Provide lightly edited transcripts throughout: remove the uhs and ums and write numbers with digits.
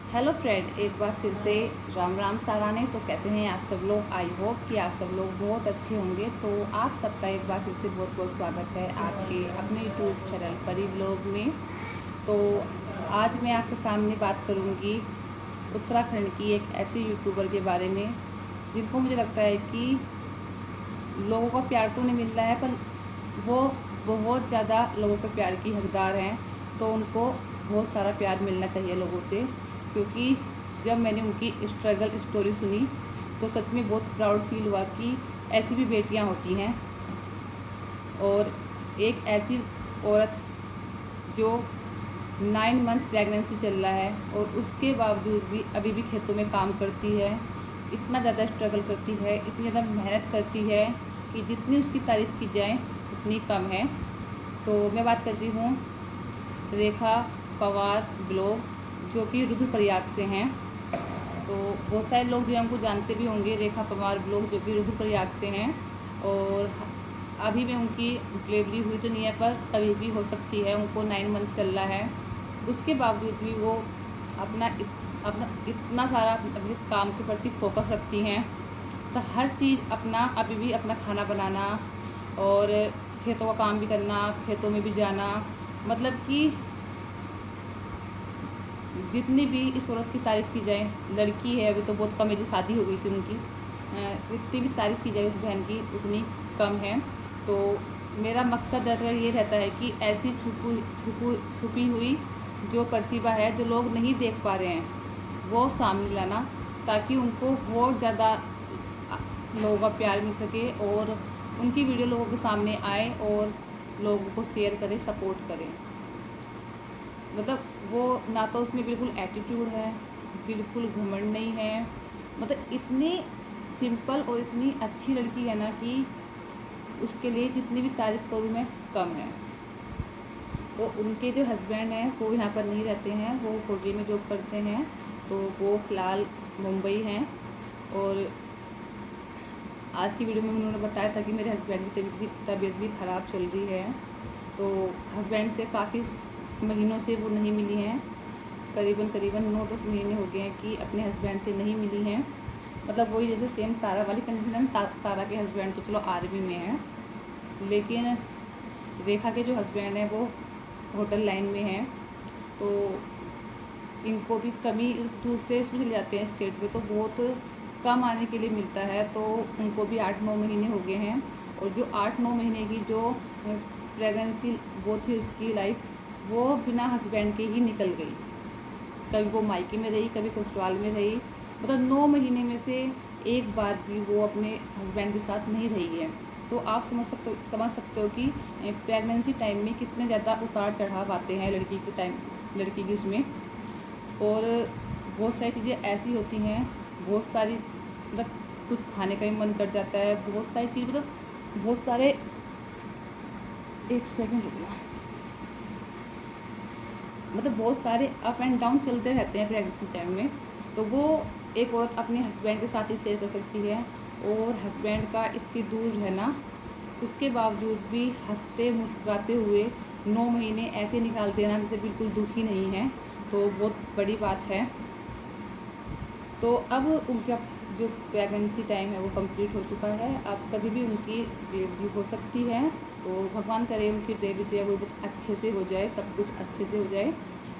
Hello friend, एक बार फिर से राम राम साराने। तो कैसे हैं आप सब लोग? आई होप कि आप सब लोग बहुत अच्छे होंगे। तो आप सबका एक बार फिर से बहुत बहुत स्वागत है आपके अपने यूट्यूब चैनल परी व्लॉग में। तो आज मैं आपके सामने बात करूंगी उत्तराखंड की एक ऐसी यूट्यूबर के बारे में जिनको मुझे लगता है कि लोगों का प्यार तो नहीं मिल रहा है, पर वो बहुत ज़्यादा लोगों के प्यार की हकदार हैं। तो उनको बहुत सारा प्यार मिलना चाहिए लोगों से, क्योंकि जब मैंने उनकी स्ट्रगल स्टोरी सुनी तो सच में बहुत प्राउड फील हुआ कि ऐसी भी बेटियां होती हैं। और एक ऐसी औरत जो 9 मंथ प्रेगनेंसी चल रहा है और उसके बावजूद भी अभी भी खेतों में काम करती है, इतना ज़्यादा स्ट्रगल करती है, इतनी ज़्यादा मेहनत करती है कि जितनी उसकी तारीफ़ की जाए उतनी कम है। तो मैं बात करती हूँ रेखा पवार ब्लॉग, जो कि रुद्रप्रयाग से हैं। तो बहुत सारे लोग जो हमको जानते भी होंगे, रेखा पवार ब्लॉग जो कि रुद्रप्रयाग से हैं। और अभी में उनकी डिलीवरी हुई तो नहीं है, पर कभी भी हो सकती है। उनको 9 मंथ चल रहा है, उसके बावजूद भी वो अपना इतना सारा अपने काम के प्रति फोकस रखती हैं। तो हर चीज़ अपना अभी भी अपना खाना बनाना और खेतों का काम भी करना, खेतों में भी जाना, मतलब कि जितनी भी इस औरत की तारीफ़ की जाए, लड़की है अभी तो बहुत कम एज, शादी हो गई थी उनकी, जितनी भी तारीफ़ की जाए उस बहन की उतनी कम है। तो मेरा मकसद ये रहता है कि ऐसी छुपी हुई जो प्रतिभा है, जो लोग नहीं देख पा रहे हैं, वो सामने लाना, ताकि उनको बहुत ज़्यादा लोगों का प्यार मिल सके और उनकी वीडियो लोगों के सामने आए और लोगों को शेयर करें, सपोर्ट करें। मतलब वो ना तो उसमें बिल्कुल एटीट्यूड है, बिल्कुल घमंड नहीं है, मतलब इतनी सिंपल और इतनी अच्छी लड़की है ना कि उसके लिए जितनी भी तारीफ़ करूँ मैं कम है। तो उनके जो हस्बैंड हैं वो यहाँ पर नहीं रहते हैं, वो होटल में जॉब करते हैं। तो वो फ़िलहाल मुंबई हैं। और आज की वीडियो में उन्होंने बताया था कि मेरे हस्बैंड की तबीयत भी ख़राब चल रही है। तो हस्बैंड से काफ़ी महीनों से वो नहीं मिली हैं, करीबन 9-10 महीने हो गए हैं कि अपने हस्बैंड से नहीं मिली हैं। मतलब वही जैसे सेम तारा वाली कंडीशन है। तारा के हस्बैंड तो चलो आर्मी में हैं, लेकिन रेखा के जो हस्बैंड हैं वो होटल लाइन में हैं। तो इनको भी कभी दूसरे इसमें चले जाते हैं स्टेट में, तो बहुत कम आने के लिए मिलता है। तो उनको भी 8-9 महीने हो गए हैं। और जो 8-9 महीने की जो प्रेगनेंसी वो थी उसकी लाइफ, वो बिना हस्बैंड के ही निकल गई। कभी वो मायके में रही, कभी ससुराल में रही, मतलब 9 महीने में से एक बार भी वो अपने हस्बैंड के साथ नहीं रही है। तो आप समझ सकते हो कि प्रेगनेंसी टाइम में कितने ज़्यादा उतार चढ़ाव आते हैं लड़की की उसमें। और बहुत सारी चीज़ें ऐसी होती हैं, बहुत सारी, मतलब कुछ खाने का भी मन कर जाता है, बहुत सारी चीज़, मतलब बहुत सारे, एक सेकंड रुकना, मतलब बहुत सारे अप एंड डाउन चलते रहते हैं प्रेगनेंसी टाइम में। तो वो एक औरत अपने हस्बैंड के साथ ही शेयर कर सकती है। और हस्बैंड का इतनी दूर रहना, उसके बावजूद भी हंसते मुस्कुराते हुए 9 महीने ऐसे निकाल देना जैसे बिल्कुल दुखी नहीं है, तो बहुत बड़ी बात है। तो अब उनका जो प्रेगनेंसी टाइम है वो कंप्लीट हो चुका है। अब कभी भी उनकी डिलीवरी हो सकती है। तो भगवान करे उनकी डिलीवरी जो है वो बहुत अच्छे से हो जाए, सब कुछ अच्छे से हो जाए।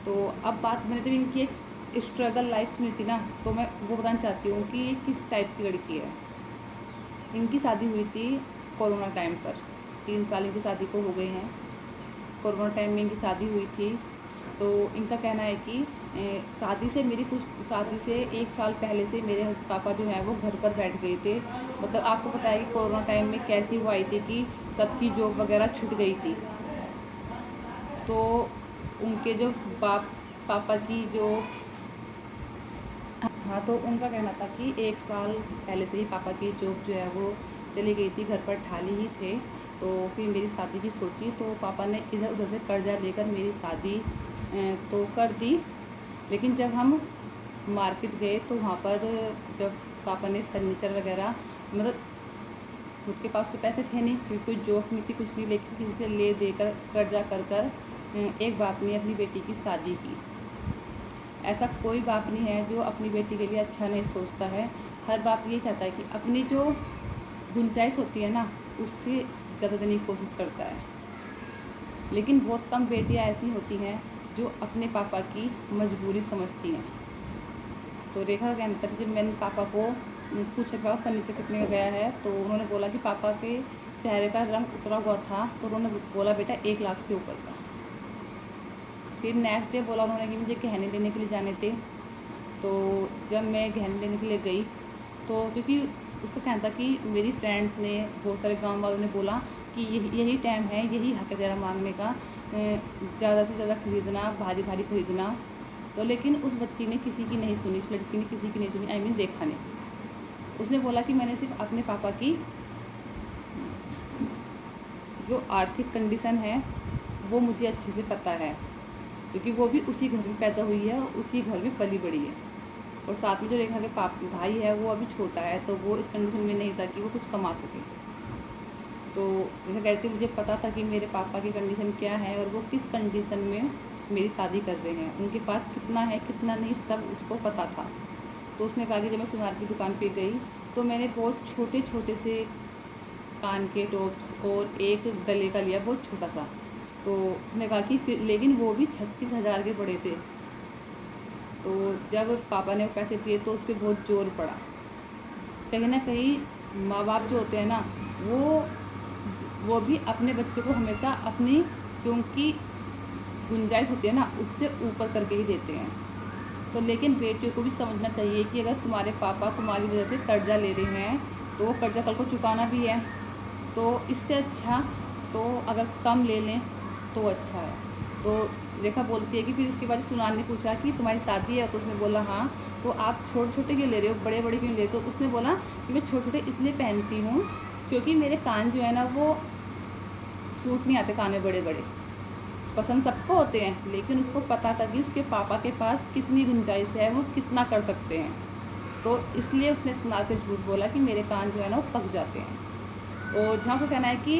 तो अब बात, मैंने जब इनकी एक स्ट्रगल लाइफ सुनी थी ना, तो मैं वो बताना चाहती हूँ कि ये किस टाइप की लड़की है। इनकी शादी हुई थी कोरोना टाइम पर, 3 साल इनकी शादी को हो गए हैं। कोरोना टाइम में इनकी शादी हुई थी। तो इनका कहना है कि शादी से 1 साल पहले से मेरे पापा जो है वो घर पर बैठ गए थे। मतलब आपको पता है कि कोरोना टाइम में कैसी वो आई थी कि सबकी जॉब वगैरह छूट गई थी। तो उनके जो पापा की जो, हाँ, तो उनका कहना था कि 1 साल पहले से ही पापा की जॉब जो है वो चली गई थी, घर पर ठाली ही थे। तो फिर मेरी शादी की सोची, तो पापा ने इधर उधर से कर्जा लेकर मेरी शादी तो कर दी। लेकिन जब हम मार्केट गए तो वहाँ पर, जब पापा ने फर्नीचर वगैरह, मतलब खुद के पास तो पैसे थे नहीं क्योंकि कोई जॉब नहीं थी, कुछ नहीं, लेकिन किसी से ले देकर कर्जा कर कर एक बाप ने अपनी बेटी की शादी की। ऐसा कोई बाप नहीं है जो अपनी बेटी के लिए अच्छा नहीं सोचता है। हर बाप ये चाहता है कि अपनी जो गुंजाइश होती है ना, उससे ज़्यादा देने की कोशिश करता है। लेकिन बहुत कम बेटियां ऐसी होती हैं जो अपने पापा की मजबूरी समझती हैं। तो रेखा का कहना था कि जब मैंने पापा को पूछा पापा फर्नीचर कितने का गया है, तो उन्होंने बोला कि पापा के चेहरे का रंग उतरा हुआ था, तो उन्होंने बोला बेटा 1 लाख से ऊपर का। फिर नेक्स्ट डे बोला उन्होंने कि मुझे गहने लेने के लिए जाने थे। तो जब मैं गहने लेने के लिए गई, तो क्योंकि उसका कहना था कि मेरी फ्रेंड्स ने, बहुत सारे गांव वालों ने बोला कि यही टाइम है, यही हक है तेरा मांगने का, ज़्यादा से ज़्यादा खरीदना, भारी भारी खरीदना। तो लेकिन उस बच्ची ने किसी की नहीं सुनी, उस लड़की ने किसी की नहीं सुनी, आई मीन रेखा ने। उसने बोला कि मैंने सिर्फ अपने पापा की जो आर्थिक कंडीशन है वो मुझे अच्छे से पता है, क्योंकि वो भी उसी घर में पैदा हुई है और उसी घर में पली बड़ी है। और साथ में जो रेखा के भाई है वो अभी छोटा है, तो वो इस कंडीशन में नहीं था कि वो कुछ कमा सके। तो रेखा कहती मुझे पता था कि मेरे पापा की कंडीशन क्या है और वो किस कंडीशन में मेरी शादी कर रहे हैं, उनके पास कितना है कितना नहीं सब उसको पता था। तो उसने कहा कि जब मैं सुनार की दुकान पे गई तो मैंने बहुत छोटे छोटे से कान के टॉप्स और एक गले का लिया, बहुत छोटा सा। तो उसने कहा कि फिर लेकिन वो भी 36,000 के पड़े थे। तो जब पापा ने वो पैसे दिए तो उस पर बहुत जोर पड़ा। कहीं ना कहीं माँ बाप जो होते हैं ना, वो भी अपने बच्चे को हमेशा अपनी जो उनकी गुंजाइश होती है ना, उससे ऊपर करके ही देते हैं। तो लेकिन बेटियों को भी समझना चाहिए कि अगर तुम्हारे पापा तुम्हारी वजह से कर्जा ले रहे हैं तो वो कर्जा कल को चुकाना भी है। तो इससे अच्छा तो अगर कम ले लें तो अच्छा है। तो रेखा बोलती है कि फिर उसके बाद सुनार ने पूछा कि तुम्हारी शादी है, तो उसने बोला हाँ। तो आप छोटे छोटे क्यों ले रहे हो, बड़े बड़े क्यों ले रहे हो? तो उसने बोला कि मैं छोटे छोटे इसलिए पहनती हूँ क्योंकि मेरे कान जो है ना वो सूट नहीं आते, कान में बड़े बड़े। पसंद सबको होते हैं, लेकिन उसको पता था कि उसके पापा के पास कितनी गुंजाइश है, वो कितना कर सकते हैं। तो इसलिए उसने सुनार से झूठ बोला कि मेरे कान जो है ना वो पक जाते हैं। और जहाँ से कहना है कि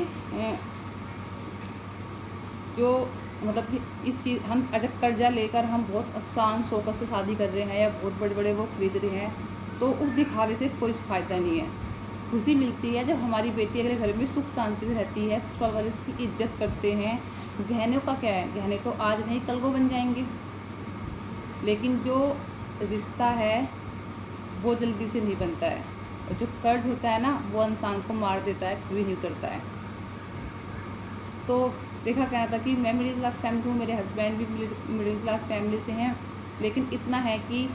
जो मतलब कि इस चीज़ हम अगर कर्जा लेकर हम बहुत आसान शौकत से शादी कर रहे हैं या बहुत बड़े बड़े वो खरीद रहे हैं, तो उस दिखावे से कोई फ़ायदा नहीं है। खुशी मिलती है जब हमारी बेटी अगले घर में सुख शांति से रहती है, ससुराल वाले उसकी इज्जत करते हैं। गहनों का क्या है, गहने तो आज नहीं कल को बन जाएंगे, लेकिन जो रिश्ता है वो जल्दी से नहीं बनता है। और जो कर्ज होता है ना वो इंसान को मार देता है, कभी नहीं उतरता है। तो देखा कहना था कि मैं मिडिल क्लास फैमिली से हूँ, मेरे हस्बैंड भी मिडिल क्लास फैमिली से हैं, लेकिन इतना है कि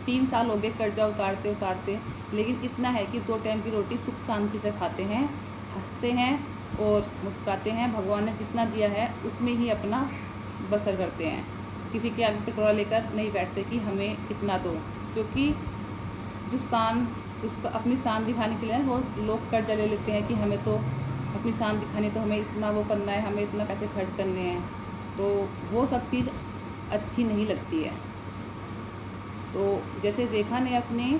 3 साल हो गए कर्जा उतारते उतारते, लेकिन इतना है कि 2 टाइम की रोटी सुख शांति से खाते हैं, हंसते हैं और मुस्कुराते हैं। भगवान ने जितना दिया है उसमें ही अपना बसर करते हैं। किसी के आगे टकरा लेकर नहीं बैठते कि हमें इतना दो, क्योंकि जो शान उसको अपनी शान दिखाने के लिए वो लोग कर्जा ले लेते हैं कि हमें तो अपनी शान दिखानी, तो हमें इतना वो करना है, हमें इतना पैसे खर्च करने हैं। तो वो सब चीज़ अच्छी नहीं लगती है। तो जैसे रेखा ने अपने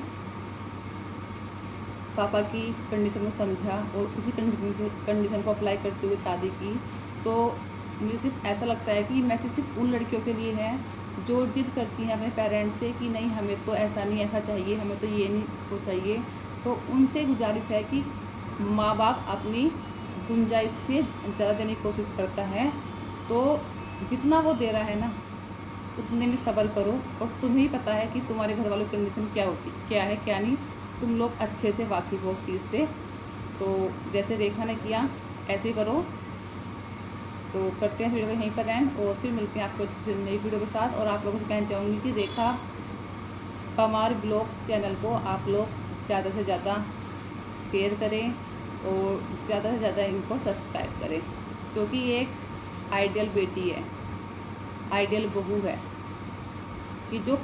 पापा की कंडीशन को समझा और उसी कंडीशन को अप्लाई करते हुए शादी की, तो मुझे सिर्फ ऐसा लगता है कि मैसेज सिर्फ उन लड़कियों के लिए है जो जिद करती हैं अपने पेरेंट्स से कि नहीं हमें तो ऐसा नहीं ऐसा चाहिए, हमें तो ये नहीं वो चाहिए। तो उनसे गुजारिश है कि माँ बाप अपनी गुंजाइश से ज़्यादा देने की कोशिश करता है, तो जितना वो दे रहा है ना उतने में सब्र करो। और तुम्हें ही पता है कि तुम्हारे घर वालों की कंडीशन क्या है क्या नहीं, तुम लोग अच्छे से वाकिफ़ हो उस चीज़ से। तो जैसे रेखा ने किया ऐसे करो। तो करते हैं वीडियो को यहीं पर एंड, और फिर मिलते हैं आपको अच्छी से नई वीडियो के साथ। और आप लोगों से कहना चाहूँगी कि रेखा पमार ब्लॉग चैनल को आप लोग ज़्यादा से ज़्यादा शेयर करें और ज़्यादा से ज़्यादा इनको सब्सक्राइब करें, क्योंकि ये एक आइडियल बेटी है, आइडियल बहू है कि जो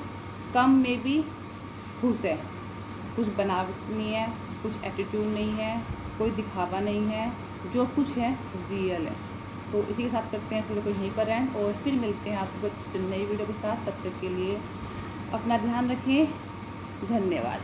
कम में भी खुश है, कुछ बनावट नहीं है, कुछ एटीट्यूड नहीं है, कोई दिखावा नहीं है, जो कुछ है रियल है। तो इसी के साथ करते हैं वीडियो को यहीं पर एंड, और फिर मिलते हैं आपको नई वीडियो के साथ। तब तक के लिए अपना ध्यान रखें। धन्यवाद।